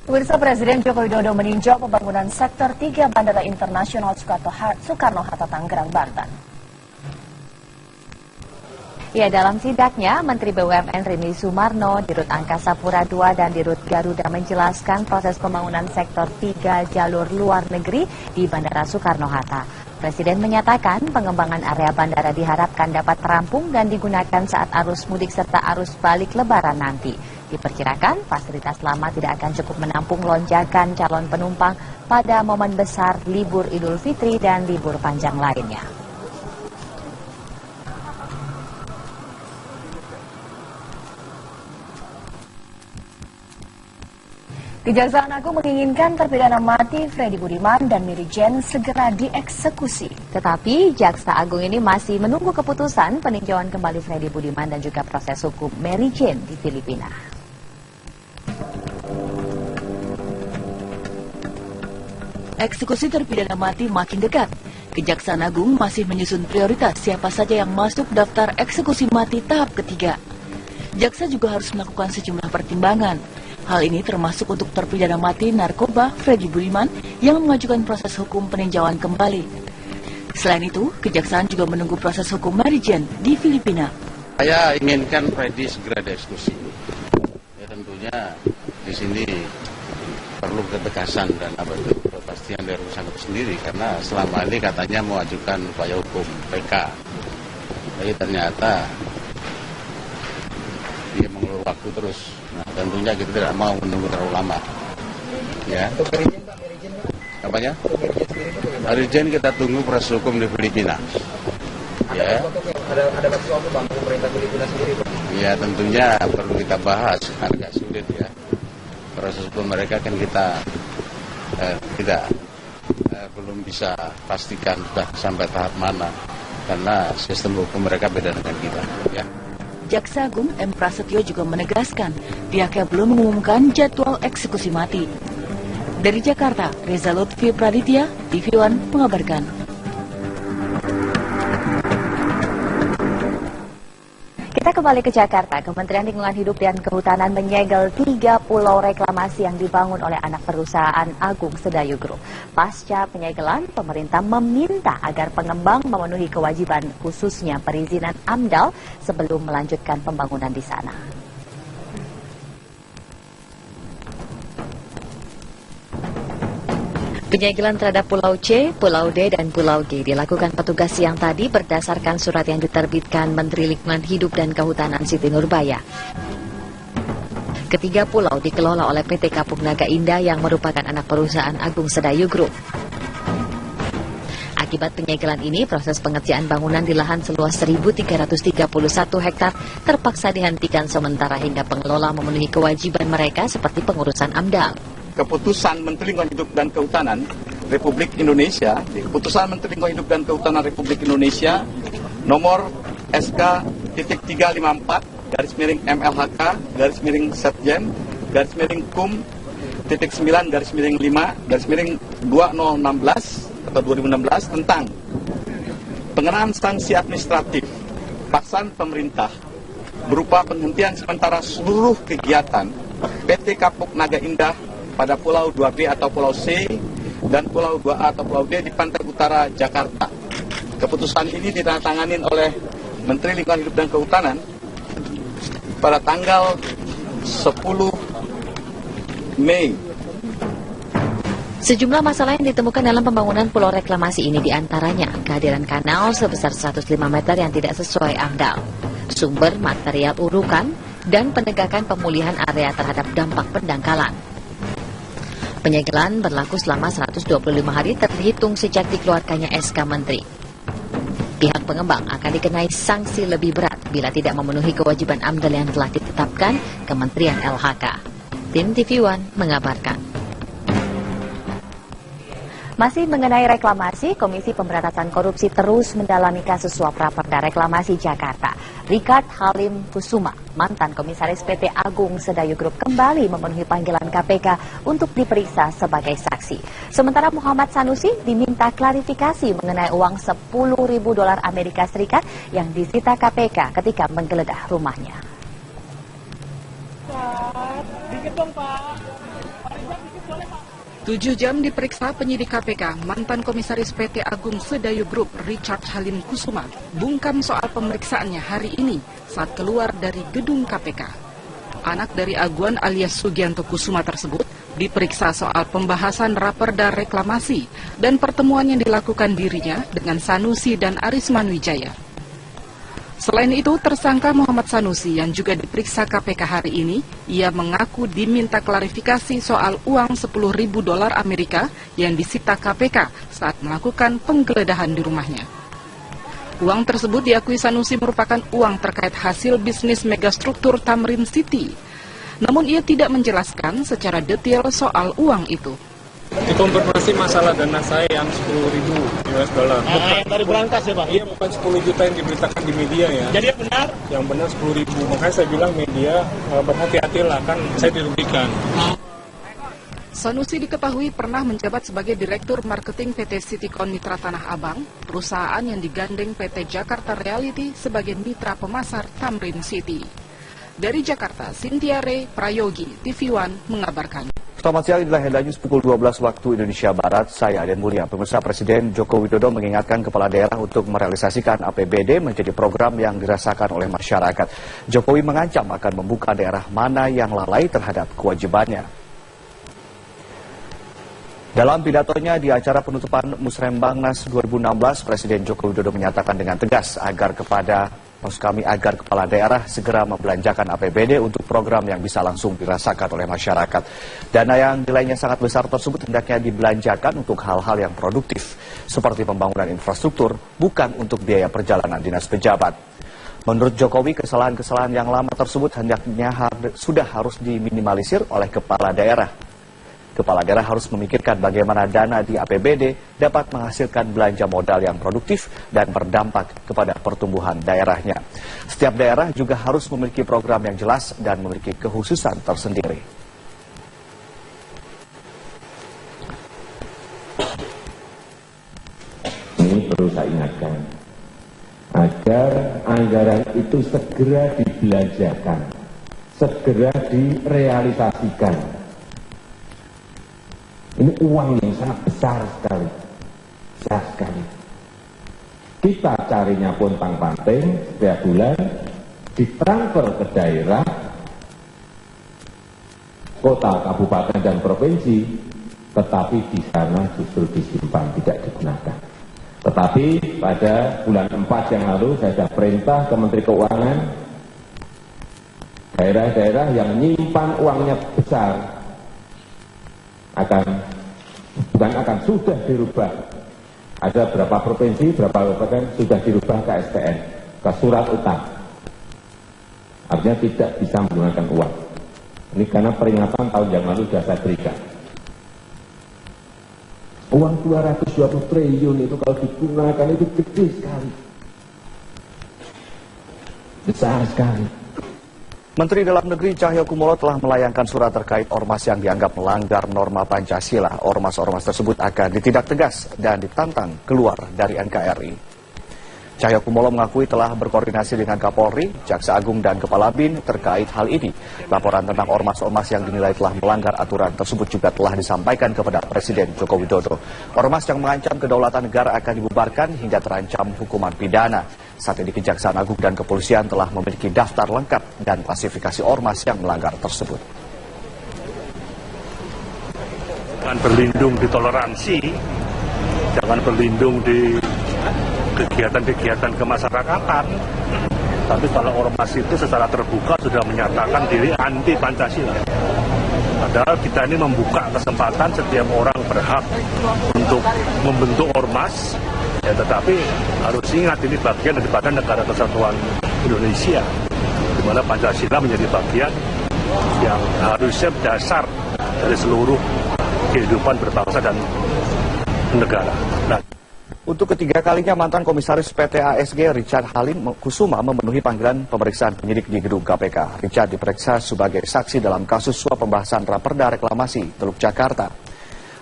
Pemirsa, Presiden Joko Widodo meninjau pembangunan sektor 3 Bandara Internasional Soekarno-Hatta Tangerang, Banten. Ya, dalam sidaknya, Menteri BUMN Rini Sumarno, Dirut Angkasa Pura II dan Dirut Garuda menjelaskan proses pembangunan sektor 3 jalur luar negeri di Bandara Soekarno-Hatta. Presiden menyatakan pengembangan area bandara diharapkan dapat terampung dan digunakan saat arus mudik serta arus balik Lebaran nanti. Diperkirakan fasilitas lama tidak akan cukup menampung lonjakan calon penumpang pada momen besar libur Idul Fitri dan libur panjang lainnya. Kejaksaan Agung menginginkan terpidana mati Freddy Budiman dan Mary Jane segera dieksekusi. Tetapi Jaksa Agung ini masih menunggu keputusan peninjauan kembali Freddy Budiman dan juga proses hukum Mary Jane di Filipina. Eksekusi terpidana mati makin dekat. Kejaksaan Agung masih menyusun prioritas siapa saja yang masuk daftar eksekusi mati tahap ketiga. Jaksa juga harus melakukan sejumlah pertimbangan. Hal ini termasuk untuk terpidana mati narkoba Freddy Budiman yang mengajukan proses hukum peninjauan kembali. Selain itu, Kejaksaan juga menunggu proses hukum Mary Jane di Filipina. Saya inginkan Freddy segera dieksekusi. Ya, tentunya di sini perlu ketegasan dan kepastian dari bersangkutan sendiri karena selama ini katanya mau ajukan upaya hukum PK. Tapi ternyata dia mengeluh waktu terus. Nah, tentunya kita tidak mau menunggu terlalu lama. Ya. Apanya? Mary Jane kita tunggu proses hukum di Filipina. Ya. Ada waktu bang pemerintah Filipina sendiri, Bang? Ya, tentunya perlu kita bahas. Agak sulit ya. Proses hukum mereka kan kita belum bisa pastikan sudah sampai tahap mana karena sistem hukum mereka beda dengan kita. Ya. Jaksa Agung M. Prasetyo juga menegaskan pihaknya belum mengumumkan jadwal eksekusi mati. Dari Jakarta, Reza Lutfi Praditya, TV One mengabarkan. Kita kembali ke Jakarta. Kementerian Lingkungan Hidup dan Kehutanan menyegel 3 pulau reklamasi yang dibangun oleh anak perusahaan Agung Sedayu Group. Pasca penyegelan, pemerintah meminta agar pengembang memenuhi kewajiban khususnya perizinan AMDAL sebelum melanjutkan pembangunan di sana. Penyegelan terhadap Pulau C, Pulau D, dan Pulau G dilakukan petugas siang tadi berdasarkan surat yang diterbitkan Menteri Lingkungan Hidup dan Kehutanan Siti Nurbaya. Ketiga pulau dikelola oleh PT Kapuk Naga Indah yang merupakan anak perusahaan Agung Sedayu Group. Akibat penyegelan ini, proses pengerjaan bangunan di lahan seluas 1.331 hektar terpaksa dihentikan sementara hingga pengelola memenuhi kewajiban mereka seperti pengurusan AMDAL. Keputusan Menteri Lingkungan Hidup dan Kehutanan Republik Indonesia, Keputusan Menteri Lingkungan Hidup dan Kehutanan Republik Indonesia nomor SK-354-MLHK-9/5/2016 atau 2016 tentang pengenaan sanksi administratif paksaan pemerintah berupa penghentian sementara seluruh kegiatan PT Kapuk Naga Indah pada Pulau 2B atau Pulau C dan Pulau 2A atau Pulau D di pantai utara Jakarta. Keputusan ini ditandatangani oleh Menteri Lingkungan Hidup dan Kehutanan pada tanggal 10 Mei. Sejumlah masalah yang ditemukan dalam pembangunan pulau reklamasi ini diantaranya kehadiran kanal sebesar 105 meter yang tidak sesuai AMDAL, sumber material urukan, dan penegakan pemulihan area terhadap dampak pendangkalan. Penyegelan berlaku selama 125 hari terhitung sejak dikeluarkannya SK Menteri. Pihak pengembang akan dikenai sanksi lebih berat bila tidak memenuhi kewajiban AMDAL yang telah ditetapkan Kementerian LHK. Tim TV One mengabarkan. Masih mengenai reklamasi, Komisi Pemberantasan Korupsi terus mendalami kasus suap raperda reklamasi Jakarta. Richard Halim Kusuma, mantan komisaris PT Agung Sedayu Group, kembali memenuhi panggilan KPK untuk diperiksa sebagai saksi. Sementara Muhammad Sanusi diminta klarifikasi mengenai uang $10.000 Amerika Serikat yang disita KPK ketika menggeledah rumahnya. Dikit dong, Pak. 7 jam diperiksa penyidik KPK, mantan komisaris PT Agung Sedayu Group Richard Halim Kusuma bungkam soal pemeriksaannya hari ini saat keluar dari gedung KPK. Anak dari Aguan alias Sugianto Kusuma tersebut diperiksa soal pembahasan raperda reklamasi dan pertemuan yang dilakukan dirinya dengan Sanusi dan Arisman Wijaya. Selain itu, tersangka Muhammad Sanusi yang juga diperiksa KPK hari ini, ia mengaku diminta klarifikasi soal uang $10.000 Amerika yang disita KPK saat melakukan penggeledahan di rumahnya. Uang tersebut diakui Sanusi merupakan uang terkait hasil bisnis megastruktur Tamrin City. Namun ia tidak menjelaskan secara detail soal uang itu. Dikonfirmasi masalah dana saya yang $10.000 US. Yang dari berangkas ya Pak? Iya, bukan 10 juta yang diberitakan di media ya. Jadi yang benar? Yang benar 10.000. Makanya saya bilang media berhati-hatilah, kan saya dirugikan. Sanusi diketahui pernah menjabat sebagai Direktur Marketing PT Citycon Mitra Tanah Abang, perusahaan yang digandeng PT Jakarta Realty sebagai mitra pemasar Tamrin City. Dari Jakarta, Cynthia Ray Prayogi, TV One mengabarkan. Selamat siang, inilah headline news pukul 12 waktu Indonesia Barat. Saya Aden Mulia. Pemirsa, Presiden Joko Widodo mengingatkan kepala daerah untuk merealisasikan APBD menjadi program yang dirasakan oleh masyarakat. Jokowi mengancam akan membuka daerah mana yang lalai terhadap kewajibannya. Dalam pidatonya di acara penutupan Musrembangnas 2016, Presiden Joko Widodo menyatakan dengan tegas agar kepala daerah segera membelanjakan APBD untuk program yang bisa langsung dirasakan oleh masyarakat. Dana yang nilainya sangat besar tersebut hendaknya dibelanjakan untuk hal-hal yang produktif, seperti pembangunan infrastruktur, bukan untuk biaya perjalanan dinas pejabat. Menurut Jokowi, kesalahan-kesalahan yang lama tersebut hendaknya sudah harus diminimalisir oleh kepala daerah. Kepala daerah harus memikirkan bagaimana dana di APBD dapat menghasilkan belanja modal yang produktif dan berdampak kepada pertumbuhan daerahnya. Setiap daerah juga harus memiliki program yang jelas dan memiliki kekhususan tersendiri. Ini perlu saya ingatkan, agar anggaran itu segera dibelanjakan, segera direalisasikan. Ini uang yang sangat besar sekali, besar sekali. Kita carinya pontang-panting setiap bulan, ditransfer ke daerah, kota, kabupaten, dan provinsi, tetapi di sana justru disimpan, tidak digunakan. Tetapi pada bulan 4 yang lalu saya sudah perintah ke Menteri Keuangan, daerah-daerah yang menyimpan uangnya besar, sudah dirubah. Ada berapa provinsi, berapa kabupaten sudah dirubah ke STN, ke surat utang. Artinya tidak bisa menggunakan uang. Ini karena peringatan tahun yang lalu sudah saya berikan. Uang 220 triliun itu kalau digunakan itu gede sekali. Besar sekali. Menteri Dalam Negeri Cahyokumolo telah melayangkan surat terkait ormas yang dianggap melanggar norma Pancasila. Ormas-ormas tersebut akan ditindak tegas dan ditantang keluar dari NKRI. Cahyokumolo mengakui telah berkoordinasi dengan Kapolri, Jaksa Agung, dan Kepala BIN terkait hal ini. Laporan tentang ormas-ormas yang dinilai telah melanggar aturan tersebut juga telah disampaikan kepada Presiden Joko Widodo. Ormas yang mengancam kedaulatan negara akan dibubarkan hingga terancam hukuman pidana. Saat ini Kejaksaan Agung dan Kepolisian telah memiliki daftar lengkap dan klasifikasi ormas yang melanggar tersebut. Jangan berlindung di toleransi, jangan berlindung di kegiatan-kegiatan kemasyarakatan. Tapi kalau ormas itu secara terbuka sudah menyatakan diri anti Pancasila. Padahal kita ini membuka kesempatan setiap orang berhak untuk membentuk ormas. Ya, tetapi harus ingat ini bagian daripada Negara Kesatuan Indonesia, di mana Pancasila menjadi bagian yang harusnya dasar dari seluruh kehidupan berbangsa dan negara. Nah, untuk ketiga kalinya mantan komisaris PT ASG Richard Halim Kusuma memenuhi panggilan pemeriksaan penyidik di gedung KPK. Richard diperiksa sebagai saksi dalam kasus suap pembahasan raperda reklamasi Teluk Jakarta.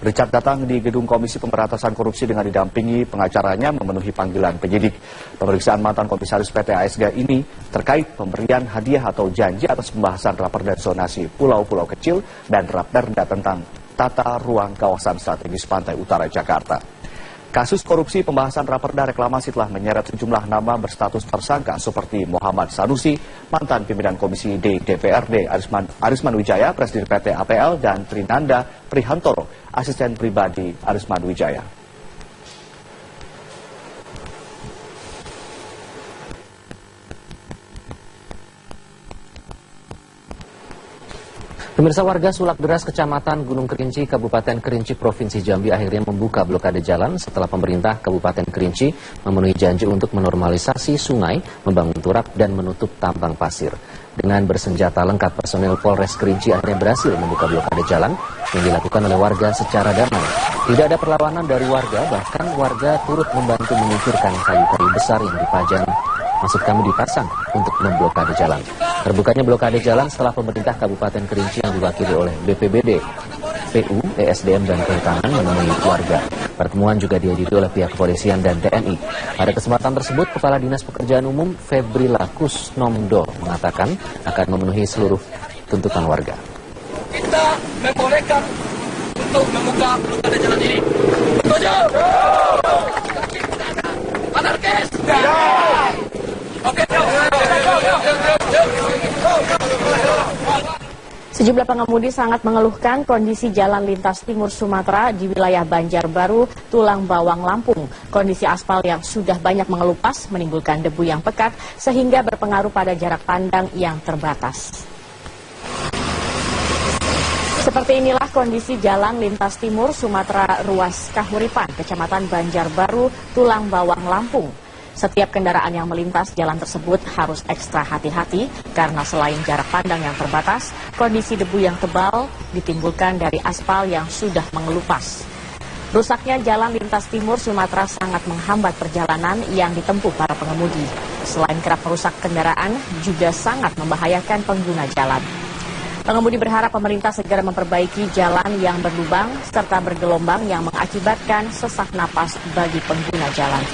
Richard datang di gedung Komisi Pemberantasan Korupsi dengan didampingi pengacaranya memenuhi panggilan penyidik. Pemeriksaan mantan komisaris PT ASG ini terkait pemberian hadiah atau janji atas pembahasan raperda zonasi pulau-pulau kecil dan raperda tentang tata ruang kawasan strategis Pantai Utara Jakarta. Kasus korupsi pembahasan raperda reklamasi telah menyeret sejumlah nama berstatus tersangka seperti Muhammad Sanusi, mantan pimpinan Komisi D DPRD Arisman Wijaya, Presiden PT APL, dan Trinanda Prihantoro, asisten pribadi Arisman Wijaya. Pemirsa, warga Sulak Deras, Kecamatan Gunung Kerinci, Kabupaten Kerinci, Provinsi Jambi akhirnya membuka blokade jalan setelah pemerintah Kabupaten Kerinci memenuhi janji untuk menormalisasi sungai, membangun turap, dan menutup tambang pasir. Dengan bersenjata lengkap, personel Polres Kerinci akhirnya berhasil membuka blokade jalan yang dilakukan oleh warga secara damai. Tidak ada perlawanan dari warga, bahkan warga turut membantu menyingkirkan kayu-kayu besar yang dipasang untuk memblokade jalan. Terbukanya blokade jalan setelah pemerintah Kabupaten Kerinci yang diwakili oleh BPBD, PU, ESDM, dan Kehutanan menemui warga. Pertemuan juga dihadiri oleh pihak kepolisian dan TNI. Pada kesempatan tersebut, Kepala Dinas Pekerjaan Umum Febrila Kusnomdo mengatakan akan memenuhi seluruh tuntutan warga. Kita membolehkan untuk membuka blokade jalan ini. Setuju? Anarkis? Oke. Sejumlah pengemudi sangat mengeluhkan kondisi jalan lintas timur Sumatera di wilayah Banjarbaru, Tulang Bawang, Lampung. Kondisi aspal yang sudah banyak mengelupas menimbulkan debu yang pekat sehingga berpengaruh pada jarak pandang yang terbatas. Seperti inilah kondisi jalan lintas timur Sumatera ruas Kahuripan, Kecamatan Banjarbaru, Tulang Bawang, Lampung. Setiap kendaraan yang melintas jalan tersebut harus ekstra hati-hati karena selain jarak pandang yang terbatas, kondisi debu yang tebal ditimbulkan dari aspal yang sudah mengelupas. Rusaknya jalan lintas timur Sumatera sangat menghambat perjalanan yang ditempuh para pengemudi. Selain kerap merusak kendaraan, juga sangat membahayakan pengguna jalan. Pengemudi berharap pemerintah segera memperbaiki jalan yang berlubang serta bergelombang yang mengakibatkan sesak napas bagi pengguna jalan.